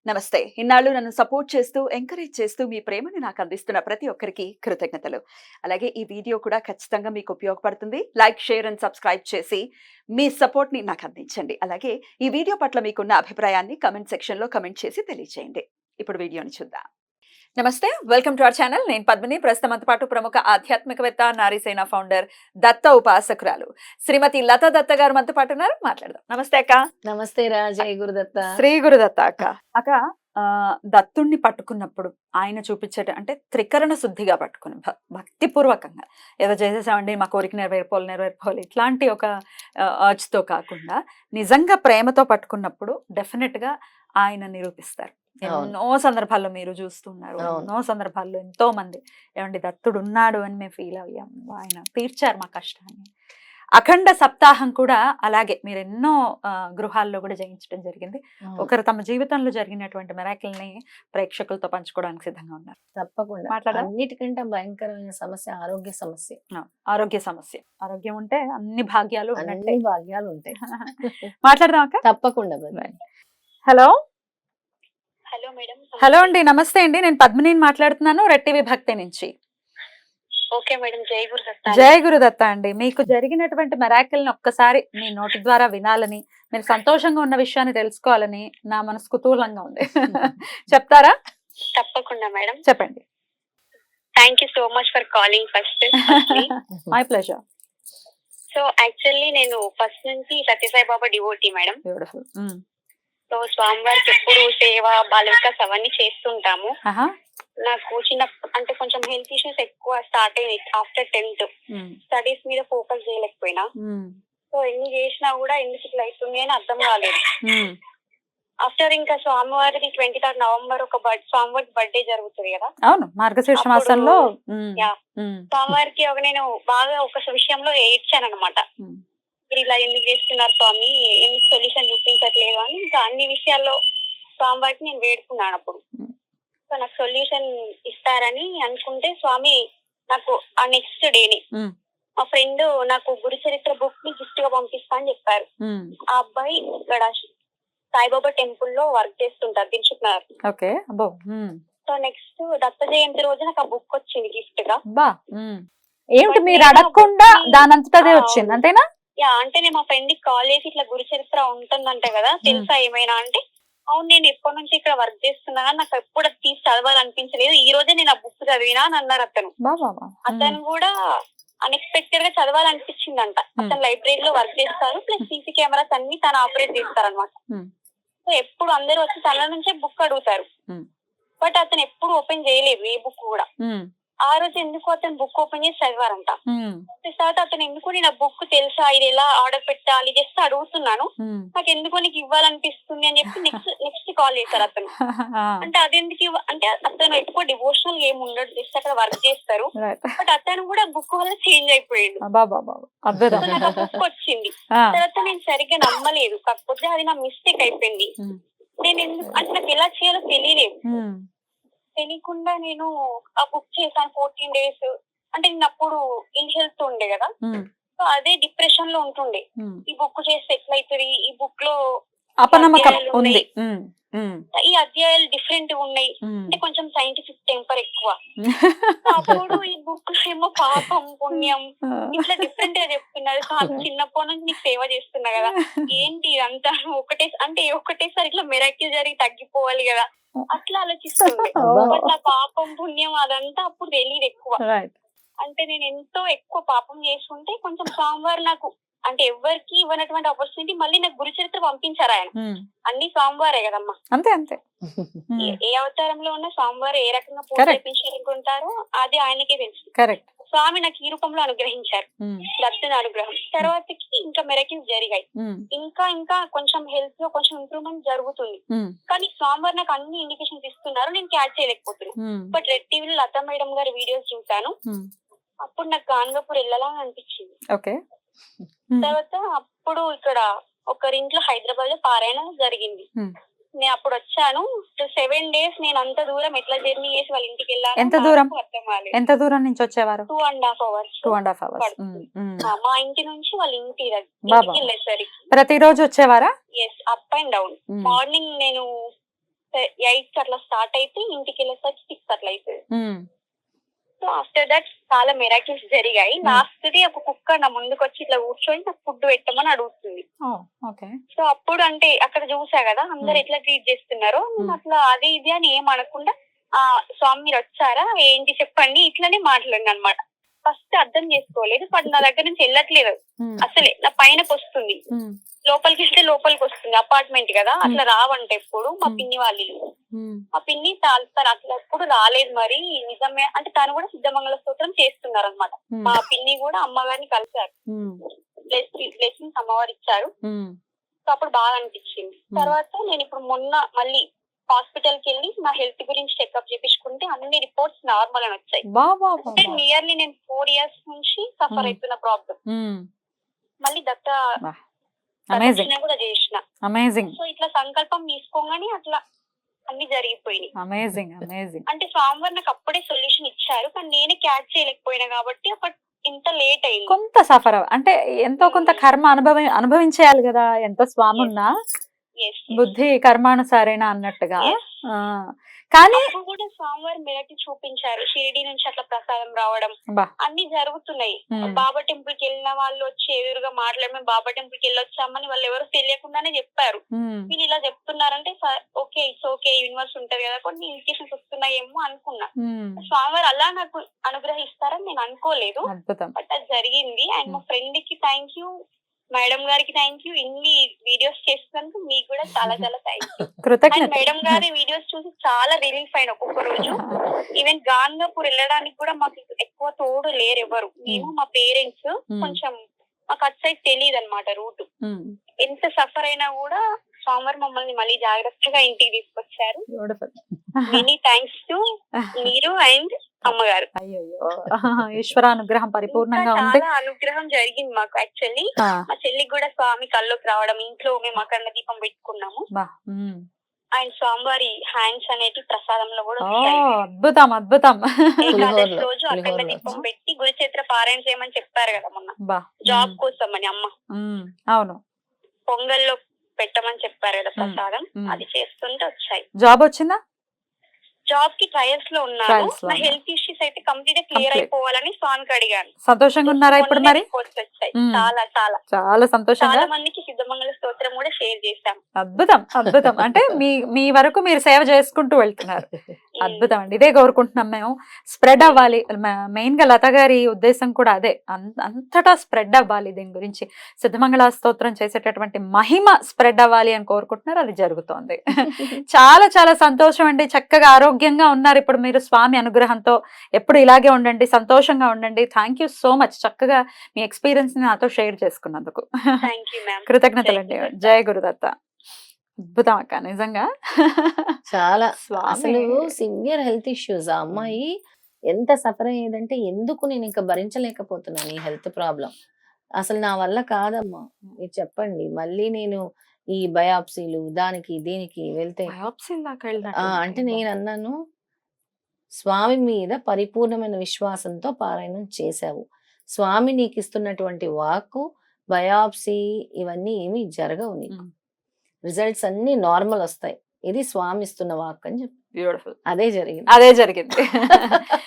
నమస్తే. ఇన్నాళ్ళు నన్ను సపోర్ట్ చేస్తూ, ఎంకరేజ్ చేస్తూ మీ ప్రేమని నాకు అందిస్తున్న ప్రతి ఒక్కరికి కృతజ్ఞతలు. అలాగే ఈ వీడియో కూడా ఖచ్చితంగా మీకు ఉపయోగపడుతుంది. లైక్, షేర్ అండ్ సబ్స్క్రైబ్ చేసి మీ సపోర్ట్‌ని నాకు అందించండి. అలాగే ఈ వీడియో పట్ల మీకున్న అభిప్రాయాన్ని కామెంట్ సెక్షన్‌లో కామెంట్ చేసి తెలియజేయండి. ఇప్పుడు వీడియోని చూద్దాం. నమస్తే, వెల్కమ్ టు అవర్ ఛానల్. నేను పద్మిని. ప్రస్తుతం మనతో పాటు ప్రముఖ ఆధ్యాత్మికవేత్త, నారీసేన ఫౌండర్, దత్త ఉపాసకురాలు శ్రీమతి లతా దత్త గారు మనతో పాటు ఉన్నారు. మాట్లాడదాం. నమస్తే అక్క. నమస్తే రా. జై గురుదత్త. శ్రీ గురుదత్త అక్క. అక్క, దత్తుణ్ణి పట్టుకున్నప్పుడు ఆయన చూపించేట అంటే త్రికరణ శుద్ధిగా పట్టుకుని భక్తిపూర్వకంగా ఏదో చేసేసామండి, మా కోరిక నెరవేరిపోవాలి ఇట్లాంటి ఒక అర్జ్తో కాకుండా నిజంగా ప్రేమతో పట్టుకున్నప్పుడు డెఫినెట్ గా ఆయన నిరూపిస్తారు. ఎన్నో సందర్భాల్లో మీరు చూస్తున్నారు, ఎన్నో సందర్భాల్లో ఎంతో మంది ఏమండి దత్తుడు ఉన్నాడు అని మేము ఫీల్ అయ్యాం, ఆయన తీర్చారు మా కష్టాన్ని. అఖండ సప్తాహం కూడా అలాగే మీరు ఎన్నో గృహాల్లో కూడా జయించడం జరిగింది. ఒకరు తమ జీవితంలో జరిగినటువంటి మెరాకిల్ని ప్రేక్షకులతో పంచుకోవడానికి సిద్ధంగా ఉన్నారు. తప్పకుండా. అన్నిటికంటే భయంకరమైన సమస్య ఆరోగ్య సమస్య. ఆరోగ్య సమస్య. ఆరోగ్యం ఉంటే అన్ని భాగ్యాలు ఉంటాయి. మాట్లాడదాం అక్క. తప్పకుండా. హలో. Hello madam. హలో అండి, నమస్తే అండి. నేను పద్మిని మాట్లాడుతున్నాను, రెడ్ టీవీ భక్తి నుంచి. Okay madam. జై గురుదత్త. జై గురుదత్త అండి. మీకు జరిగినటువంటి మెరాకిల్ ని ఒక్కసారి మీ నోటి ద్వారా వినాలని, మీరు సంతోషంగా ఉన్న విషయాన్ని తెలుసుకోవాలని నా మనసు కుతూహలంగా ఉంది. చెప్తారా? తప్పకుండా మేడం, చెప్పండి. Thank you so much for calling first. My pleasure. So actually నేను ఫస్ట్ నుంచి సత్యసాయి బాబా డివోటీ మేడం. బ్యూటిఫుల్. సో స్వామివారికి ఎప్పుడు సేవ, బాల వికాస్ అవన్నీ చేస్తుంటాము. నాకు చిన్న అంటే కొంచెం హెల్త్ ఇష్యూస్ ఎక్కువ స్టార్ట్ అయినాయి ఆఫ్టర్ 10th. స్టడీస్ మీద ఫోకస్ చేయలేకపోయినా. సో ఎన్ని చేసినా కూడా ఎందుకు ఇట్లా అవుతుంది అని అర్థం కాలేదు. ఆఫ్టర్ ఇంకా స్వామివారికి 23rd నవంబర్ ఒక స్వామివారికి బర్త్డే జరుగుతుంది కదా. అవును, మార్గశీర్ష మాసంలో. స్వామివారికి నేను బాగా ఒక విషయంలో ఏడ్చాను అనమాట. ఇలా ఎందుకు చేస్తున్నారు స్వామి, ఎందుకు సొల్యూషన్ చూపించట్లేదు అని. ఇంకా అన్ని విషయాల్లో స్వామివారికి నేను వేడుకున్నాను అప్పుడు. సో నాకు సొల్యూషన్ ఇస్తారని అనుకుంటే స్వామి నాకు ఆ నెక్స్ట్ డేని మా ఫ్రెండ్ నాకు గురు చరిత్ర బుక్ ని గిఫ్ట్ గా పంపిస్తా అని చెప్పారు. ఆ అబ్బాయి ఇక్కడ సాయిబాబా టెంపుల్ లో వర్క్ చేస్తుంటారు, దిల్సుఖ్ నగర్. సో నెక్స్ట్ దత్త జయంతి రోజు నాకు ఆ బుక్ వచ్చింది గిఫ్ట్ గా. ఏమిటి మీరు అడగకుండా దానంతటదే వచ్చింది అంతేనా? అంటే నేను మా ఫ్రెండ్ కి కాల్ చేసి ఇట్లా గురు చరిత్ర ఉంటుందంట కదా, తెలుసా ఏమైనా అంటే, అవును నేను ఎప్పటి నుంచి ఇక్కడ వర్క్ చేస్తున్నా, నాకు ఎప్పుడు తీసి చదవాలనిపించలేదు, ఈ రోజే నేను ఆ బుక్ చదివినా అని అన్నారు అతను. అతను కూడా అన్ఎక్స్పెక్టెడ్ గా చదవాలనిపించిందంట. అతను లైబ్రరీలో వర్క్ చేస్తారు, ప్లస్ సీసీ కెమెరాస్ అన్ని తను ఆపరేట్ చేస్తారు అనమాట. సో ఎప్పుడు అందరూ వచ్చి తన నుంచే బుక్ అడుగుతారు, బట్ అతను ఎప్పుడు ఓపెన్ చేయలేదు ఏ బుక్ కూడా. ఆ రోజు ఎందుకు అతను బుక్ ఓపెన్ చేసి చదివారంట. తర్వాత అతను ఎందుకు నేను ఆ బుక్ తెలుసా, ఇది ఎలా ఆర్డర్ పెట్టాలి జస్ట్ అడుగుతున్నాను, నాకు ఎందుకో నీకు ఇవ్వాలనిపిస్తుంది అని చెప్పి నెక్స్ట్ కాల్ చేశారు అతను. అంటే అదెందుకు అంటే అతను ఎక్కువ డివోషనల్ ఏం ఉండడు, జస్ట్ అక్కడ వర్క్ చేస్తారు, బట్ అతను కూడా బుక్ వల్ల చేంజ్ అయిపోయాడు. నాకు ఆ బుక్ వచ్చింది. తర్వాత నేను సరిగ్గా నమ్మలేదు, కాకపోతే అది నా మిస్టేక్ అయిపోయింది. నేను ఎందుకు అంటే నాకు ఎలా చేయాలో తెలియకుండా నేను ఆ బుక్ చేశాను 14 days. అంటే నేను అప్పుడు ఇన్ హెల్త్ ఉండే కదా, సో అదే డిప్రెషన్ లో ఉంటుండే. ఈ బుక్ చేస్తే ఎట్లయితుంది, ఈ బుక్ లో ఈ అధ్యాయాలు డిఫరెంట్ ఉన్నాయి, అంటే కొంచెం సైంటిఫిక్ టెంపర్ ఎక్కువ. అప్పుడు ఈ బుక్ ఏమో పాపం పుణ్యం ఇట్లా డిఫరెంట్ గా చెప్తున్నారు. చిన్నప్పటి నుంచి నీకు సేవ చేస్తున్నా కదా, ఏంటి ఇదంతా ఒకటేసారి ఇట్లా మెరాకిల్ జరిగి తగ్గిపోవాలి కదా అట్లా ఆలోచిస్తుంది. అట్లా పాపం పుణ్యం అదంతా అప్పుడు తెలియదు ఎక్కువ. అంటే నేను ఎంతో ఎక్కువ పాపం చేసుకుంటే కొంచెం స్వామివారు నాకు అంటే ఎవరికి ఇవ్వనటువంటి ఆపర్చునిటీ మళ్ళీ నాకు గురు చరిత్ర పంపించారు ఆయన. అన్ని స్వామివారే కదమ్మా, అంతే. ఏ అవతారంలో ఉన్న స్వామివారు ఏ రకంగా పూజ చేయించాలనుకుంటారో అది ఆయనకే తెలుసు. స్వామి నాకు ఈ రూపంలో అనుగ్రహించారు, దత్తుని అనుగ్రహం. తర్వాతకి ఇంకా మెరకిల్స్ జరిగాయి. ఇంకా కొంచెం హెల్త్ లో కొంచెం ఇంప్రూవ్మెంట్ జరుగుతుంది, కానీ స్వామివారు నాకు అన్ని ఇండికేషన్స్ ఇస్తున్నారు, నేను క్యాచ్ చేయలేకపోతున్నాను. బట్ రెడ్ టీవీలో లతా మేడం గారి వీడియోస్ చూసాను, అప్పుడు నాకు గాన్గాపూర్ వెళ్ళాలా అనిపించింది. తర్వాత అప్పుడు ఇక్కడ ఒకరింట్లో హైదరాబాద్ లో పారాయణ జరిగింది. నేను అప్పుడు వచ్చాను. 7 days నేను అంత దూరం ఎట్లా జర్నీ చేసి వాళ్ళ ఇంటికి వెళ్ళాను. ఎంత దూరం నుంచి వచ్చేవారు? 2.5 hours. 2.5 hours. మా ఇంటి నుంచి వాళ్ళ ఇంటికి వెళ్ళేసరికి ప్రతిరోజు వచ్చేవారా? Yes, up and down. Morning నేను 8 అట్లా స్టార్ట్ అయితే ఇంటికి వెళ్ళేసరికి 6 అట్లా అవుతుంది. ఉమ్, సో ఆఫ్టర్ దట్ చాలా మిరాకిల్స్ జరిగాయి. లాస్ట్ ది ఒక కుక్క నా ముందుకు వచ్చి ఇట్లా కూర్చొని నాకు ఫుడ్ పెట్టమని అడుగుతుంది. ఓ, ఓకే. సో అప్పుడు అంటే అక్కడ చూసా కదా అందరు ఎట్లా ట్రీట్ చేస్తున్నారో, నేను అట్లా అది ఇది అని ఏం అనకుండా స్వామి మీరు వచ్చారా ఏంటి చెప్పండి ఇట్లానే మాట్లాడిన అనమాట. ఫస్ట్ అర్థం చేసుకోలేదు, బట్ నా దగ్గర నుంచి వెళ్ళట్లేదు ఉమ్, అసలే, నా పైనకి వస్తుంది, ఉమ్, లోపలికి వెళ్తే లోపలికి వస్తుంది. అపార్ట్మెంట్ కదా అట్లా రావంటే ఎప్పుడు మా Hmm. పిన్ని వాళ్ళు ఇల్లు. ఉమ్, మా పిన్ని తను అట్లా ఎప్పుడు రాలేదు. మరి నిజమే అంటే తను కూడా సిద్ధమంగళ స్తోత్రం చేస్తున్నారు అనమాట. ఉమ్, మా పిన్ని కూడా అమ్మగారిని కలిశారు, ఉమ్, బ్లెస్సింగ్స్ అమ్మవారు ఇచ్చారు. ఉమ్, సో అప్పుడు బాగా అనిపించింది. తర్వాత నేను ఇప్పుడు మొన్న మళ్ళీ హాస్పిటల్ కి వెళ్ళి నా హెల్త్ గురించి చెకప్ చేపించుకుంటే అన్ని రిపోర్ట్స్ నార్మల్ అని వచ్చాయి. బా బా బా అంటే బా. నియర్లీ నేను 4 years నుంచి సఫర్ అవుతున్న ప్రాబ్లం. ఉమ్, మళ్ళీ దత్త అమేజింగ్, ప్రదక్షిణ కూడా చేసిన. అమేజింగ్, సో ఇట్లా సంకల్పం తీసుకోగానే అట్లా అన్ని జరిగిపోయినాయి. Amazing, amazing. అంటే స్వామివారు నాకు అప్పుడే సొల్యూషన్ ఇచ్చారు, కానీ నేనే క్యాచ్ చేయలేకపోయినా కాబట్టి ఒక ఇంత లేట్ అయింది. కొంత సఫర్ అంటే ఎంతో కొంత కర్మ అనుభవించేయాలి కదా, ఎంత స్వామి ఉన్నా Yes, yes. బుద్ధి కర్మానుసారేనా అన్నట్టుగా. Yes. ఆ, కానీ అప్పుడు కూడా స్వామివారు మెరటి చూపించారు, షిరిడి నుంచి అట్లా ప్రసాదం రావడం బా, అన్ని జరుగుతున్నాయి. ఉమ్, బాబా టెంపుల్ కి వెళ్ళిన వాళ్ళు వచ్చి ఎదురుగా మాట్లాడి మేము బాబా టెంపుల్ కి వెళ్ళొచ్చామని వాళ్ళు ఎవరు తెలియకుండానే చెప్పారు. ఉమ్, వీళ్ళు ఇలా చెప్తున్నారంటే ఓకే ఇట్స్ ఓకే, యూనివర్స్ ఉంటది కదా, కొన్ని ఇన్విటేషన్స్ వస్తున్నాయేమో అనుకున్నా. ఉమ్, స్వామివారు అలా నాకు అనుగ్రహిస్తారని నేను అనుకోలేదు, అద్భుతం. బట్ అది జరిగింది. అండ్ మా ఫ్రెండ్ కి థ్యాంక్ యూ, మేడం గారికి థ్యాంక్ యూ, ఇన్ని వీడియోస్ చేస్తున్నందుకు మీకు కూడా చాలా చాలా థ్యాంక్ యూ. అండ్ కృతజ్ఞత. మేడం గారి వీడియోస్ చూసి చాలా రిలీఫ్ అయిన ఒక్కొక్క రోజు. ఈవెన్ గాంగాపూర్ వెళ్ళడానికి కూడా మాకు ఎక్కువ తోడు లేరు ఎవరు, మేము మా పేరెంట్స్ కొంచెం మాకు అటు సైడ్ తెలియదు అనమాట రూట్. ఉమ్, ఎంత సఫర్ అయినా కూడా స్వామివారు మమ్మల్ని మళ్ళీ జాగ్రత్తగా ఇంటికి తీసుకొచ్చారు. బ్యూటిఫుల్. మెనీ థ్యాంక్స్ టు మీరు అండ్ అమ్మగారు. అయ్యో, ఈశ్వరానుగ్రహం పరిపూర్ణంగా ఉంది. చాలా అనుగ్రహం జరిగింది మాకు. యాక్చువల్లీ ఆ, మా చెల్లికి కూడా స్వామి కల్లోకి రావడం, ఇంట్లో మేము అఖండ దీపం పెట్టుకున్నాము. బా, ఉమ్. ఆయన స్వామివారి హ్యాండ్స్ అనేటి ప్రసాదంలో కూడా ఓ, వచ్చాయి. అద్భుతం, అద్భుతం. ఏకాదశి రోజు అఖండ పులిహోరలో దీపం పెట్టి గురుచరిత్ర పారాయణ చేయమని చెప్పారు కదా మొన్న, బా, జాబ్ కోసం అని అమ్మ. ఉమ్, అవును. పొంగల్లో పెట్టమని చెప్పారు కదా ప్రసాదం, మ్మ్. అది చేస్తుంటే వచ్చాయి. జాబ్ వచ్చిందా? జాబ్ కి ట్రయల్స్ లో ఉన్నాను. Trials లో నా ఉన్నా. హెల్త్ ఇష్యూస్ అయితే కంప్లీట్ గా క్లియర్ Complete. అయిపోవాలని స్వామికి అడిగాను. సంతోషంగా ఉన్నారా ఇప్పుడు మరి? రిపోర్ట్స్ వచ్చాయి. మ్మ్. చాలా చాలా చాలా సంతోషంగా. చాలా మందికి సిద్ధమంగళ స్తోత్రం కూడా షేర్ చేశాం. అద్భుతం, అద్భుతం. అంటే మీ వరకు మీరు సేవ చేసుకుంటూ వెళ్తున్నారు. అద్భుతం అండి, ఇదే కోరుకుంటున్నాం మేము. స్ప్రెడ్ అవ్వాలి, మెయిన్ గా లత గారి ఉద్దేశం కూడా అదే, అంతటా స్ప్రెడ్ అవ్వాలి. దీని గురించి సిద్ధమంగళ స్తోత్రం చేసేటటువంటి మహిమ స్ప్రెడ్ అవ్వాలి అని కోరుకుంటున్నారు, అది జరుగుతోంది. చాలా చాలా సంతోషం అండి, చక్కగా ఆరోగ్యంగా ఉన్నారు ఇప్పుడు మీరు. స్వామి అనుగ్రహంతో ఎప్పుడు ఇలాగే ఉండండి, సంతోషంగా ఉండండి. థ్యాంక్ యూ సో మచ్, చక్కగా మీ ఎక్స్పీరియన్స్ ని నాతో షేర్ చేసుకున్నందుకు. Thank you ma'am. కృతజ్ఞతలండి. జయ గురుదత్త. అద్భుతం అక్క, నిజంగా. చాలా స్వామి. అసలు సివియర్ హెల్త్ ఇష్యూస్. ఆ అమ్మాయి ఎంత సఫర్ అయ్యేదంటే ఎందుకు నేను ఇంకా భరించలేకపోతున్నాను ఈ హెల్త్ ప్రాబ్లం, అసలు నా వల్ల కాదమ్మా మీరు చెప్పండి. మళ్ళీ నేను ఈ బయాప్సీలు దానికి దీనికి వెళ్తే బయాప్సీల దాకా వెళ్ళినట్టు అంటే నేను అన్నాను, స్వామి మీద పరిపూర్ణమైన విశ్వాసంతో పారాయణం చేశావు, స్వామి నీకు ఇస్తున్నటువంటి వాక్కు బయాప్సీ ఇవన్నీ ఏమీ జరగవు, నీకు రిజల్ట్స్ అన్ని నార్మల్ వస్తాయి, ఇది స్వామి ఇస్తున్న వాక్ అని చెప్పి. బ్యూటిఫుల్. అదే జరిగింది. అదే జరిగింది.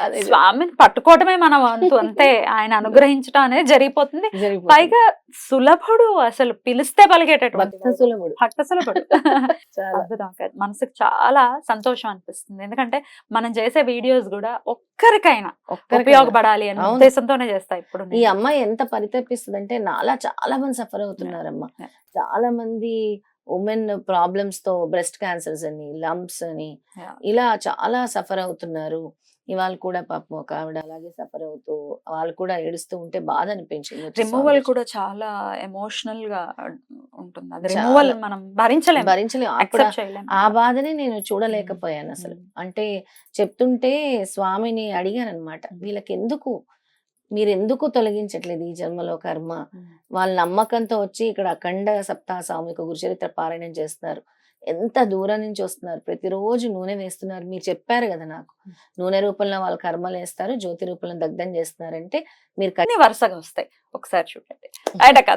అదే స్వామిని పట్టుకోవటమే మన వంతు, అంతే. ఆయన అనుగ్రహించడం అనేది జరిగిపోతుంది. జరిగిపోతుంది. పైగా సులభుడు, అసలు పిలిస్తే పలిగేటటువంటి భక్త సులభుడు. భక్త సులభుడు. చాలా అద్భుతం అక్క. మనసుకు చాలా సంతోషం అనిపిస్తుంది, ఎందుకంటే మనం చేసే వీడియోస్ కూడా ఒక్కరికైనా ఉపయోగపడాలి అనే అవును. ఉద్దేశంతోనే చేస్తా. ఇప్పుడు ఈ అమ్మాయి ఎంత పరితపిస్తుంది అంటే నాలా చాలా మంది సఫర్ అవుతున్నారమ్మా. చాలా మంది ఉమెన్ ప్రాబ్లమ్స్ తో, బ్రెస్ట్ క్యాన్సర్స్ అని, లంప్స్ అని, ఇలా చాలా సఫర్ అవుతున్నారు. ఇవాళ కూడా పాపం ఒక ఆవిడ అలాగే సఫర్ అవుతూ వాళ్ళు కూడా ఏడుస్తూ ఉంటే బాధ అనిపించింది. రిమూవల్ కూడా చాలా ఎమోషనల్ గా ఉంటుంది. అది రిమూవల్ మనం భరించలేము, భరించలేము. accept చేయలేము. ఆ బాధని నేను చూడలేకపోయాను అసలు. అంటే చెప్తుంటే స్వామిని అడిగాను అనమాట, వీళ్ళకి ఎందుకు మీరు ఎందుకు తొలగించట్లేదు ఈ జన్మలో కర్మ? వాళ్ళ నమ్మకంతో వచ్చి ఇక్కడ అఖండ సప్తాహ సామూహిక గురుచరిత్ర పారాయణం చేస్తున్నారు, ఎంత దూరం నుంచి వస్తున్నారు, ప్రతిరోజు నూనె వేస్తున్నారు. మీరు చెప్పారు కదా నాకు, నూనె రూపంలో వాళ్ళు కర్మలు వేస్తారు, జ్యోతి రూపంలో దగ్ధం చేస్తున్నారంటే మీరు అన్ని వరుసగా వస్తాయి. ఒకసారి చూడండి.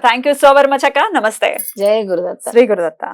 Thank you so very much అక్క. నమస్తే. జయ గురుదత్త. శ్రీ గురుదత్త.